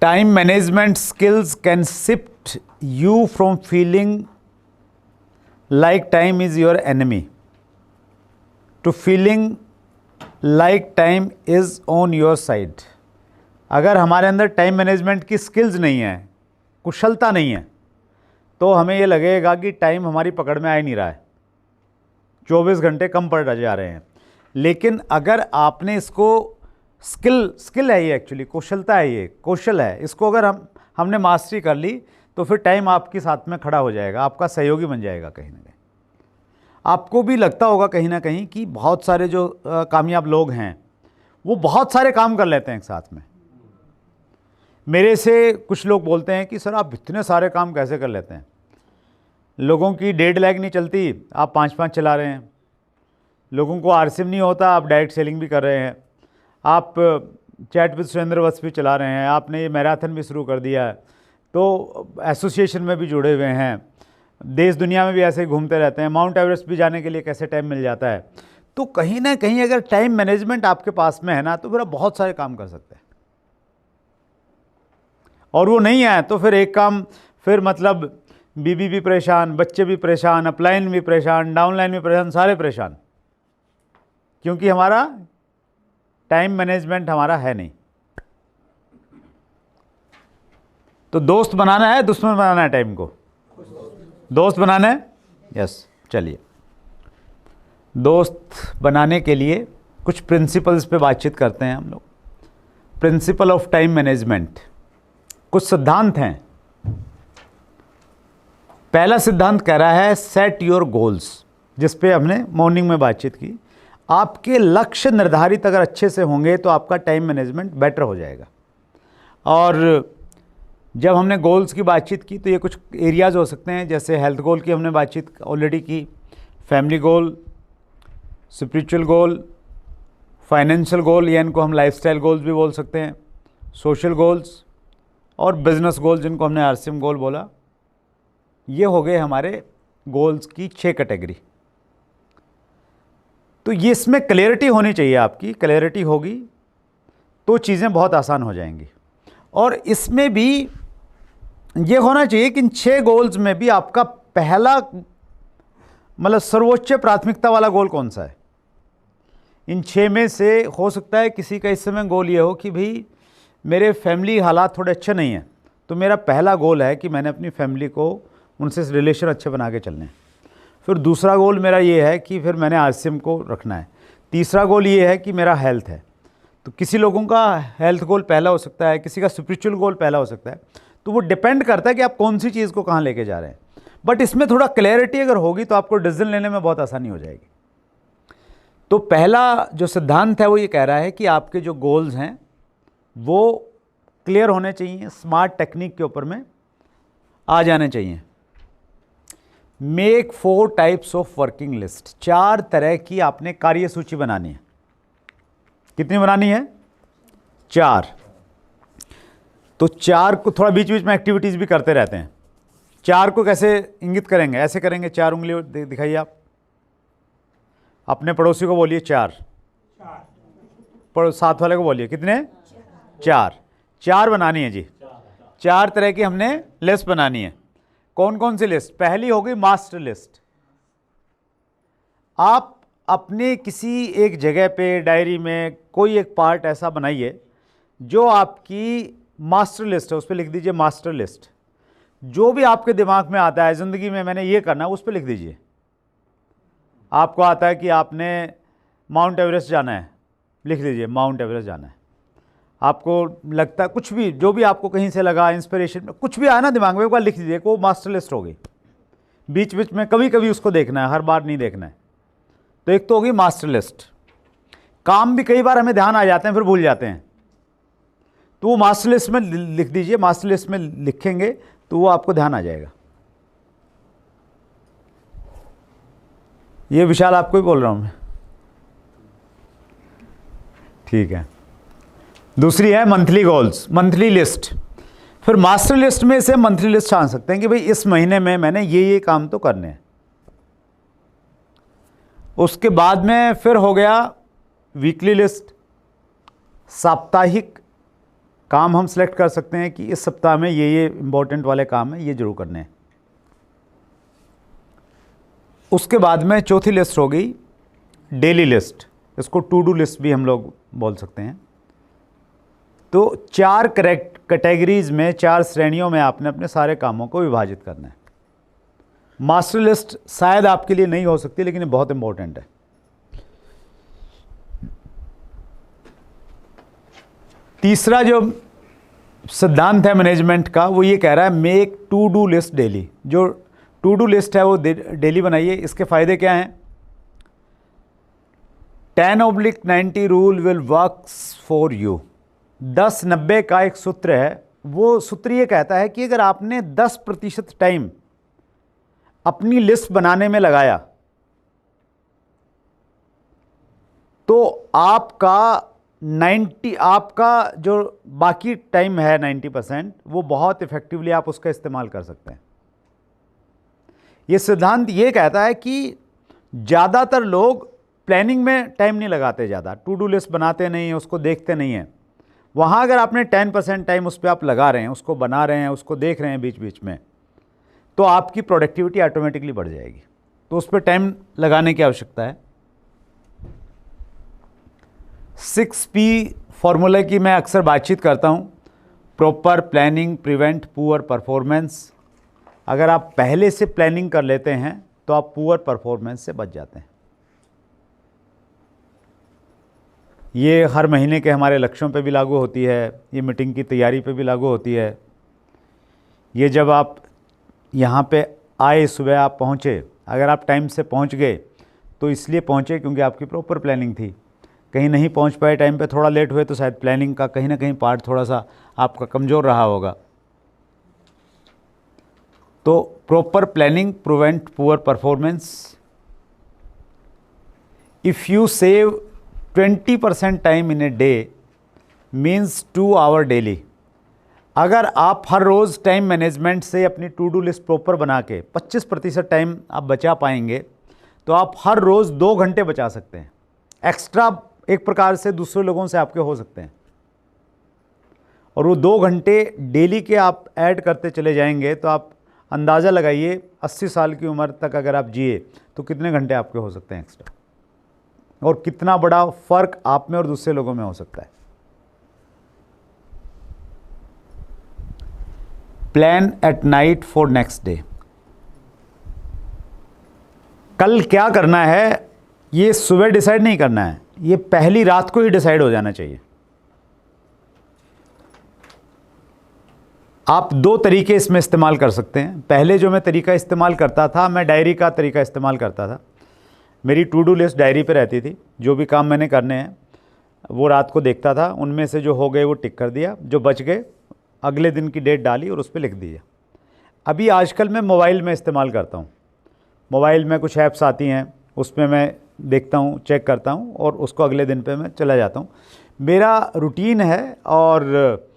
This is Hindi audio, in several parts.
Time management skills can shift you from feeling like time is your enemy to feeling like time is on your side. अगर हमारे अंदर टाइम मैनेजमेंट की स्किल्स नहीं है, कुशलता नहीं है, तो हमें ये लगेगा कि टाइम हमारी पकड़ में आ ही नहीं रहा है, 24 घंटे कम पड़ जा रहे हैं। लेकिन अगर आपने इसको स्किल है, ये एक्चुअली कुशलता है, ये कौशल है, इसको अगर हमने मास्टरी कर ली तो फिर टाइम आपके साथ में खड़ा हो जाएगा, आपका सहयोगी बन जाएगा। कहीं ना कहीं आपको भी लगता होगा कहीं ना कहीं कि बहुत सारे जो कामयाब लोग हैं वो बहुत सारे काम कर लेते हैं एक साथ में। मेरे से कुछ लोग बोलते हैं कि सर आप इतने सारे काम कैसे कर लेते हैं, लोगों की डेढ़ लाख नहीं चलती, आप 5-5 चला रहे हैं, लोगों को आरसीएम नहीं होता, आप डायरेक्ट सेलिंग भी कर रहे हैं, आप चैट विद सुरेंद्र वत्स भी चला रहे हैं, आपने ये मैराथन भी शुरू कर दिया है, तो एसोसिएशन में भी जुड़े हुए हैं, देश दुनिया में भी ऐसे ही घूमते रहते हैं, माउंट एवरेस्ट भी जाने के लिए कैसे टाइम मिल जाता है। तो कहीं ना कहीं अगर टाइम मैनेजमेंट आपके पास में है ना, तो फिर आप बहुत सारे काम कर सकते हैं। और वो नहीं है तो फिर एक काम, फिर मतलब बीबी भी परेशान, बच्चे भी परेशान, अपलाइन भी परेशान, डाउनलाइन भी परेशान, सारे परेशान, क्योंकि हमारा टाइम मैनेजमेंट हमारा है नहीं। तो दोस्त बनाना है, दुश्मन बनाना है टाइम को? दोस्त बनाना है, यस। चलिए, दोस्त बनाने के लिए कुछ प्रिंसिपल्स पे बातचीत करते हैं हम लोग। प्रिंसिपल ऑफ टाइम मैनेजमेंट, कुछ सिद्धांत हैं। पहला सिद्धांत कह रहा है सेट योर गोल्स, जिस पे हमने मॉर्निंग में बातचीत की। आपके लक्ष्य निर्धारित अगर अच्छे से होंगे तो आपका टाइम मैनेजमेंट बेटर हो जाएगा। और जब हमने गोल्स की बातचीत की तो ये कुछ एरियाज़ हो सकते हैं, जैसे हेल्थ गोल की हमने बातचीत ऑलरेडी की, फैमिली गोल, स्पिरिचुअल गोल, फाइनेंशियल गोल, या इनको हम लाइफस्टाइल गोल्स भी बोल सकते हैं, सोशल गोल्स और बिजनेस गोल, जिनको हमने आरसीएम गोल बोला। ये हो गए हमारे गोल्स की 6 कैटेगरी। तो ये इसमें क्लैरिटी होनी चाहिए, आपकी क्लैरिटी होगी तो चीज़ें बहुत आसान हो जाएंगी। और इसमें भी ये होना चाहिए कि इन 6 गोल्स में भी आपका पहला मतलब सर्वोच्च प्राथमिकता वाला गोल कौन सा है। इन 6 में से हो सकता है किसी का इस समय गोल ये हो कि भाई मेरे फैमिली हालात थोड़े अच्छे नहीं हैं, तो मेरा पहला गोल है कि मैंने अपनी फैमिली को, उनसे रिलेशन अच्छे बना के चलने हैं। फिर दूसरा गोल मेरा ये है कि फिर मैंने आरसीएम को रखना है। तीसरा गोल ये है कि मेरा हेल्थ है। तो किसी लोगों का हेल्थ गोल पहला हो सकता है, किसी का स्पिरिचुअल गोल पहला हो सकता है। तो वो डिपेंड करता है कि आप कौन सी चीज़ को कहाँ लेके जा रहे हैं। बट इसमें थोड़ा क्लैरिटी अगर होगी तो आपको डिसीजन लेने में बहुत आसानी हो जाएगी। तो पहला जो सिद्धांत है वो ये कह रहा है कि आपके जो गोल्स हैं वो क्लियर होने चाहिए, स्मार्ट टेक्निक के ऊपर में आ जाने चाहिए। Make 4 types of working list, 4 तरह की आपने कार्य सूची बनानी है। कितनी बनानी है? 4। तो 4 को थोड़ा बीच बीच में एक्टिविटीज़ भी करते रहते हैं। 4 को कैसे इंगित करेंगे? ऐसे करेंगे, 4 उंगली दिखाइए आप, अपने पड़ोसी को बोलिए 4, साथ वाले को बोलिए कितने? 4 बनानी है जी। 4 तरह की हमने लिस्ट बनानी है। कौन कौन सी लिस्ट? पहली हो गई मास्टर लिस्ट। आप अपने किसी एक जगह पे डायरी में कोई एक पार्ट ऐसा बनाइए जो आपकी मास्टर लिस्ट है, उस पर लिख दीजिए मास्टर लिस्ट। जो भी आपके दिमाग में आता है ज़िंदगी में मैंने ये करना है, उस पर लिख दीजिए। आपको आता है कि आपने माउंट एवरेस्ट जाना है, लिख दीजिए माउंट एवरेस्ट जाना है। आपको लगता है कुछ भी, जो भी आपको कहीं से लगा, इंस्पिरेशन कुछ भी आया ना दिमाग में, एक बार लिख दीजिए, वो मास्टर लिस्ट हो गई। बीच बीच में कभी कभी उसको देखना है, हर बार नहीं देखना है। तो एक तो होगी मास्टर लिस्ट। काम भी कई बार हमें ध्यान आ जाते हैं फिर भूल जाते हैं, तो वो मास्टर लिस्ट में लिख दीजिए। मास्टर लिस्ट में लिखेंगे तो वो आपको ध्यान आ जाएगा। ये विशाल आपको ही बोल रहा हूं मैं, ठीक है। दूसरी है मंथली गोल्स, मंथली लिस्ट। फिर मास्टर लिस्ट में से मंथली लिस्ट आ सकते हैं कि भाई इस महीने में मैंने ये काम तो करने हैं। उसके बाद में फिर हो गया वीकली लिस्ट, साप्ताहिक काम हम सेलेक्ट कर सकते हैं कि इस सप्ताह में ये इम्पोर्टेंट वाले काम हैं, ये जरूर करने हैं। उसके बाद में चौथी लिस्ट हो गई डेली लिस्ट, इसको टू डू लिस्ट भी हम लोग बोल सकते हैं। तो 4 कैटेगरीज में, 4 श्रेणियों में आपने अपने सारे कामों को विभाजित करना है। मास्टर लिस्ट शायद आपके लिए नहीं हो सकती, लेकिन ये बहुत इंपॉर्टेंट है। तीसरा जो सिद्धांत है मैनेजमेंट का, वो ये कह रहा है make to do list daily. जो टू डू लिस्ट है वो डेली बनाइए। इसके फायदे क्या हैं? 10/90 rule will works for you. 10/90 का एक सूत्र है, वो सूत्र ये कहता है कि अगर आपने 10% टाइम अपनी लिस्ट बनाने में लगाया तो आपका जो बाकी टाइम है 90%, वो बहुत इफेक्टिवली आप उसका इस्तेमाल कर सकते हैं। ये सिद्धांत ये कहता है कि ज़्यादातर लोग प्लानिंग में टाइम नहीं लगाते, ज़्यादा टू डू लिस्ट बनाते नहीं हैं, उसको देखते नहीं हैं। वहाँ अगर आपने 10% टाइम उस पर आप लगा रहे हैं, उसको बना रहे हैं, उसको देख रहे हैं बीच बीच में, तो आपकी प्रोडक्टिविटी ऑटोमेटिकली बढ़ जाएगी। तो उस पर टाइम लगाने की आवश्यकता है। 6P फॉर्मूला की मैं अक्सर बातचीत करता हूँ। Proper planning prevent poor performance. अगर आप पहले से प्लानिंग कर लेते हैं तो आप पुअर परफॉर्मेंस से बच जाते हैं। ये हर महीने के हमारे लक्ष्यों पे भी लागू होती है, ये मीटिंग की तैयारी पे भी लागू होती है। ये जब आप यहाँ पे आए, सुबह आप पहुँचे, अगर आप टाइम से पहुँच गए तो इसलिए पहुँचे क्योंकि आपकी प्रॉपर प्लानिंग थी। कहीं नहीं पहुँच पाए, टाइम पे थोड़ा लेट हुए, तो शायद प्लानिंग का कहीं ना कहीं पार्ट थोड़ा सा आपका कमज़ोर रहा होगा। तो proper planning prevent poor performance. If you save 20% time in a day means 2 hour daily. अगर आप हर रोज़ टाइम मैनेजमेंट से अपनी टू डू लिस्ट प्रॉपर बना के 25% टाइम आप बचा पाएंगे, तो आप हर रोज़ 2 घंटे बचा सकते हैं। एक्स्ट्रा एक प्रकार से दूसरे लोगों से आपके हो सकते हैं, और वो 2 घंटे डेली के आप ऐड करते चले जाएंगे तो आप अंदाज़ा लगाइए 80 साल की उम्र तक अगर आप जिए तो कितने घंटे आपके हो सकते हैं एक्स्ट्रा, और कितना बड़ा फ़र्क आप में और दूसरे लोगों में हो सकता है। Plan at night for next day. कल क्या करना है ये सुबह डिसाइड नहीं करना है, ये पहली रात को ही डिसाइड हो जाना चाहिए। आप 2 तरीके इसमें इस्तेमाल कर सकते हैं। पहले जो मैं तरीका इस्तेमाल करता था, मैं डायरी का तरीका इस्तेमाल करता था। मेरी टू डू लिस्ट डायरी पे रहती थी। जो भी काम मैंने करने हैं वो रात को देखता था, उनमें से जो हो गए वो टिक कर दिया, जो बच गए अगले दिन की डेट डाली और उस पर लिख दिया। अभी आजकल मैं मोबाइल में इस्तेमाल करता हूँ। मोबाइल में कुछ ऐप्स आती हैं, उसमें मैं देखता हूँ, चेक करता हूँ और उसको अगले दिन पे मैं चला जाता हूँ। मेरा रूटीन है। और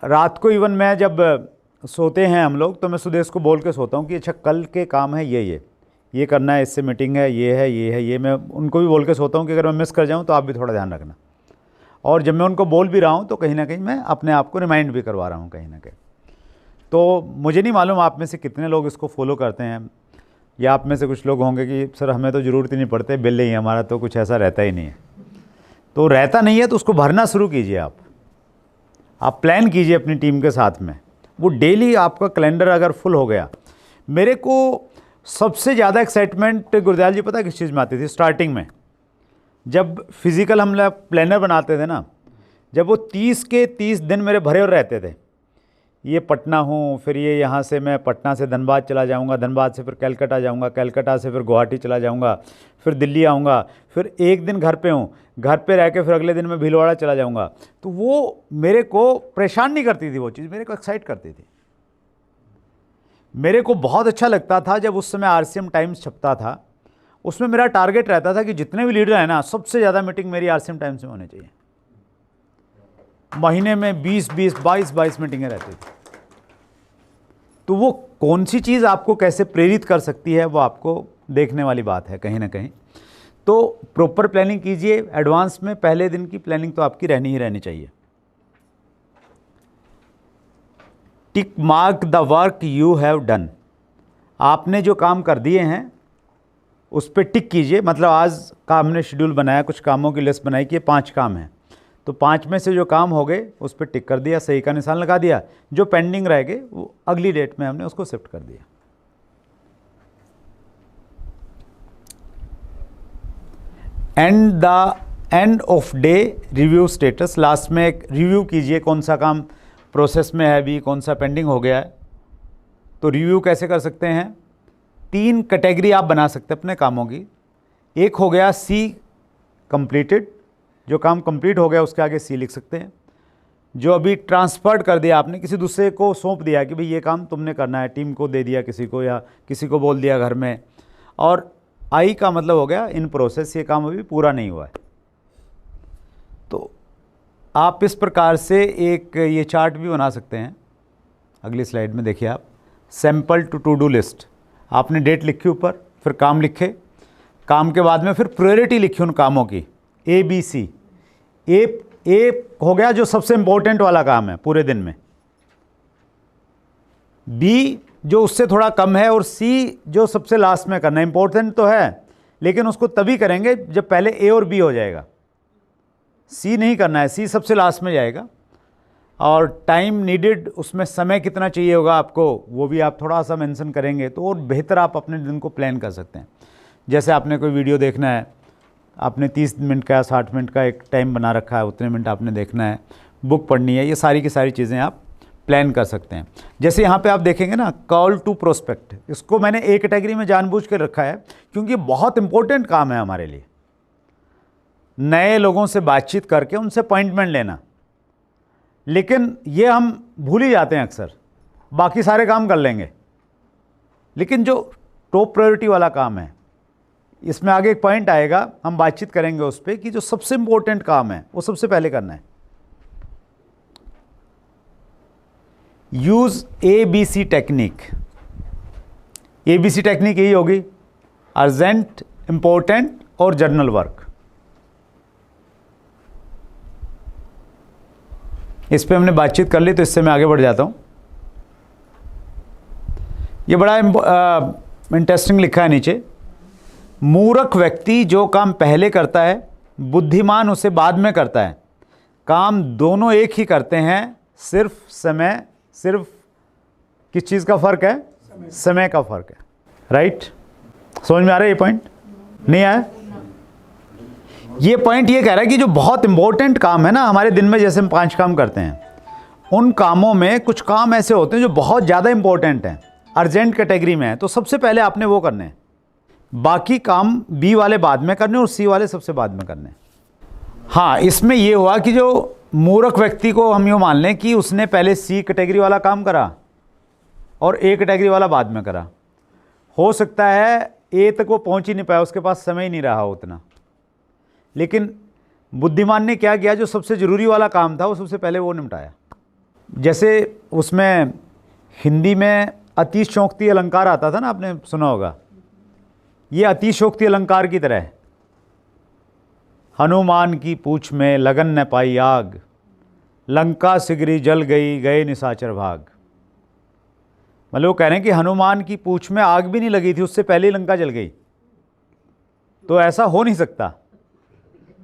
रात को इवन मैं जब सोते हैं हम लोग, तो मैं सुदेश को बोल के सोता हूँ कि अच्छा कल के काम है ये करना है, इससे मीटिंग है, ये मैं उनको भी बोल के सोता हूँ कि अगर मैं मिस कर जाऊँ तो आप भी थोड़ा ध्यान रखना। और जब मैं उनको बोल भी रहा हूँ तो कहीं ना कहीं मैं अपने आप को रिमाइंड भी करवा रहा हूँ कहीं ना कहीं। तो मुझे नहीं मालूम आप में से कितने लोग इसको फॉलो करते हैं, या आप में से कुछ लोग होंगे कि सर हमें तो ज़रूरत ही नहीं पड़ते, बिल ही हमारा तो कुछ ऐसा रहता ही नहीं है। तो रहता नहीं है तो उसको भरना शुरू कीजिए। आप प्लान कीजिए अपनी टीम के साथ में। वो डेली आपका कैलेंडर अगर फुल हो गया। मेरे को सबसे ज़्यादा एक्साइटमेंट गुरदयाल जी पता किस चीज़ में आती थी? स्टार्टिंग में जब फिज़िकल हम लोग प्लानर बनाते थे ना, जब वो 30 के 30 दिन मेरे भरे हुए रहते थे। ये पटना हूँ, फिर ये यहाँ से मैं पटना से धनबाद चला जाऊँगा, धनबाद से फिर कलकत्ता जाऊँगा, कलकत्ता से फिर गुवाहाटी चला जाऊँगा, फिर दिल्ली आऊँगा, फिर एक दिन घर पे हूँ, घर पे रह के फिर अगले दिन मैं भीलवाड़ा चला जाऊँगा। तो वो मेरे को परेशान नहीं करती थी, वो चीज़ मेरे को एक्साइट करती थी। मेरे को बहुत अच्छा लगता था जब उस समय RCM टाइम्स छपता था। उसमें मेरा टारगेट रहता था कि जितने भी लीडर हैं ना, सबसे ज़्यादा मीटिंग मेरी RCM टाइम्स में होनी चाहिए। महीने में 20-20, 22-22 मीटिंगें रहती थी। तो वो कौन सी चीज़ आपको कैसे प्रेरित कर सकती है, वो आपको देखने वाली बात है कहीं ना कहीं। तो प्रॉपर प्लानिंग कीजिए एडवांस में। पहले दिन की प्लानिंग तो आपकी रहनी ही रहनी चाहिए। Tick mark the work you have done. आपने जो काम कर दिए हैं उस पर टिक कीजिए। मतलब आज का हमने शेड्यूल बनाया, कुछ कामों की लिस्ट बनाई कि ये 5 काम हैं, तो 5 में से जो काम हो गए उस पर टिक कर दिया, सही का निशान लगा दिया। जो पेंडिंग रह गए वो अगली डेट में हमने उसको शिफ्ट कर दिया। End of day review status, last में एक रिव्यू कीजिए कौन सा काम प्रोसेस में है अभी, कौन सा पेंडिंग हो गया है। तो रिव्यू कैसे कर सकते हैं? 3 कैटेगरी आप बना सकते हैं अपने कामों की। एक हो गया सी कंप्लीटेड, जो काम कंप्लीट हो गया उसके आगे सी लिख सकते हैं। जो अभी ट्रांसफर्ड कर दिया आपने, किसी दूसरे को सौंप दिया कि भाई ये काम तुमने करना है, टीम को दे दिया किसी को, या किसी को बोल दिया घर में। और आई का मतलब हो गया इन प्रोसेस, ये काम अभी पूरा नहीं हुआ है। तो आप इस प्रकार से एक ये चार्ट भी बना सकते हैं। अगली स्लाइड में देखिए आप, सैम्पल टू डू लिस्ट। आपने डेट लिखी ऊपर, फिर काम लिखे, काम के बाद में फिर प्रायोरिटी लिखी उन कामों की, ए बी सी। ए हो गया जो सबसे इंपॉर्टेंट वाला काम है पूरे दिन में, बी जो उससे थोड़ा कम है, और सी जो सबसे लास्ट में करना है। इंपॉर्टेंट तो है लेकिन उसको तभी करेंगे जब पहले ए और बी हो जाएगा। सी नहीं करना है, सी सबसे लास्ट में जाएगा। और टाइम नीडेड, उसमें समय कितना चाहिए होगा आपको, वो भी आप थोड़ा सा मेंशन करेंगे तो और बेहतर आप अपने दिन को प्लान कर सकते हैं। जैसे आपने कोई वीडियो देखना है, आपने 30 मिनट का या 60 मिनट का एक टाइम बना रखा है, उतने मिनट आपने देखना है, बुक पढ़नी है, ये सारी की सारी चीज़ें आप प्लान कर सकते हैं। जैसे यहाँ पे आप देखेंगे ना, कॉल टू प्रोस्पेक्ट, इसको मैंने एक कैटेगरी में जानबूझ कर रखा है क्योंकि बहुत इंपॉर्टेंट काम है हमारे लिए। नए लोगों से बातचीत करके उनसे अपॉइंटमेंट लेना, लेकिन ये हम भूल ही जाते हैं अक्सर, बाकी सारे काम कर लेंगे। लेकिन जो टॉप प्रायोरिटी वाला काम है, इसमें आगे एक पॉइंट आएगा, हम बातचीत करेंगे उस पर कि जो सबसे इंपॉर्टेंट काम है वो सबसे पहले करना है। Use ABC technique. ABC technique यही होगी, अर्जेंट, इंपॉर्टेंट और जर्नल वर्क। इस पे हमने बातचीत कर ली, तो इससे मैं आगे बढ़ जाता हूं। ये बड़ा इंटरेस्टिंग लिखा है नीचे, मूर्ख व्यक्ति जो काम पहले करता है, बुद्धिमान उसे बाद में करता है। काम दोनों एक ही करते हैं, सिर्फ किस चीज़ का फ़र्क है? समय का फ़र्क है। राइट? समझ में आ रहा है ये पॉइंट? नहीं आया? ये पॉइंट ये कह रहा है कि जो बहुत इंपॉर्टेंट काम है ना हमारे दिन में, जैसे हम 5 काम करते हैं, उन कामों में कुछ काम ऐसे होते हैं जो बहुत ज़्यादा इंपॉर्टेंट हैं, अर्जेंट कैटेगरी में है, तो सबसे पहले आपने वो करने हैं। बाकी काम बी वाले बाद में करने और सी वाले सबसे बाद में करने। हाँ, इसमें ये हुआ कि जो मूर्ख व्यक्ति को हम यूँ मान लें कि उसने पहले सी कैटेगरी वाला काम करा और ए कैटेगरी वाला बाद में करा। हो सकता है ए तक वो पहुंच ही नहीं पाया, उसके पास समय ही नहीं रहा उतना। लेकिन बुद्धिमान ने क्या किया, जो सबसे ज़रूरी वाला काम था वो सबसे पहले वो निपटाया। जैसे उसमें हिंदी में अतिशयोक्ति अलंकार आता था ना, आपने सुना होगा। ये अतिशयोक्ति अलंकार की तरह है। हनुमान की पूंछ में लगन न पाई आग, लंका सिगरी जल गई गए निशाचर भाग। मतलब वो कह रहे हैं कि हनुमान की पूंछ में आग भी नहीं लगी थी, उससे पहले ही लंका जल गई। तो ऐसा हो नहीं सकता,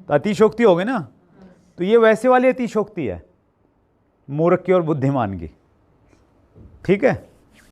तो अतिशयोक्ति हो गई ना। तो ये वैसे वाली अतिशयोक्ति है, मूर्ख की और बुद्धिमान की। ठीक है।